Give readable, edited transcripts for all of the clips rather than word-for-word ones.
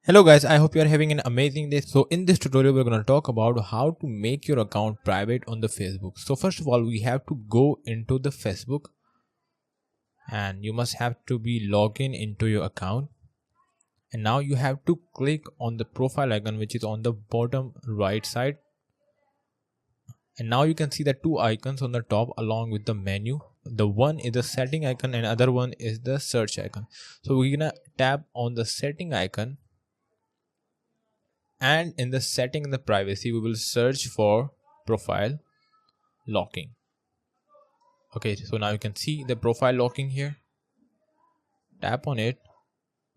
Hello guys, I hope you are having an amazing day. So in this tutorial we're going to talk about how to make your account private on the Facebook. So first of all, we have to go into the Facebook and you must have to be logged in into your account. And now you have to click on the profile icon which is on the bottom right side. And now you can see the two icons on the top along with the menu. The one is the setting icon and other one is the search icon. So we're going to tap on the setting icon. And in the setting in the privacy, we will search for profile locking. Okay, so now you can see the profile locking here. Tap on it.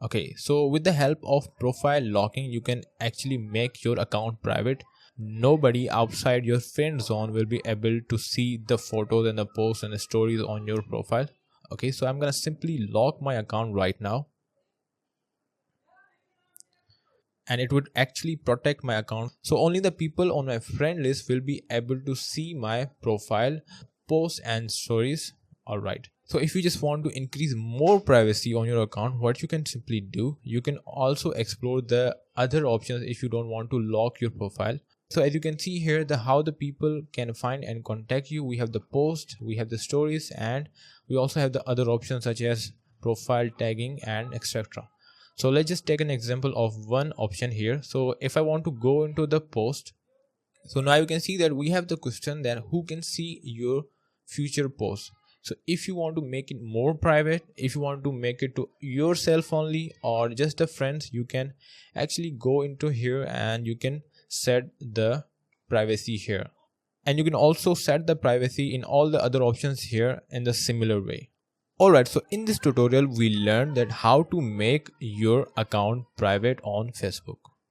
Okay, so with the help of profile locking, you can actually make your account private. Nobody outside your friend zone will be able to see the photos and the posts and the stories on your profile. Okay, so I'm gonna simply lock my account right now. And it would actually protect my account, so only the people on my friend list will be able to see my profile posts and stories. All right, so if you just want to increase more privacy on your account, what you can simply do, you can also explore the other options if you don't want to lock your profile. So as you can see here, the how the people can find and contact you, we have the post, we have the stories, and we also have the other options such as profile tagging and etc. So let's just take an example of one option here. So if I want to go into the post, so now you can see that we have the question that who can see your future posts. So if you want to make it more private, if you want to make it to yourself only or just the friends, you can actually go into here and you can set the privacy here. And you can also set the privacy in all the other options here in the similar way. Alright, so in this tutorial we learned that how to make your account private on Facebook.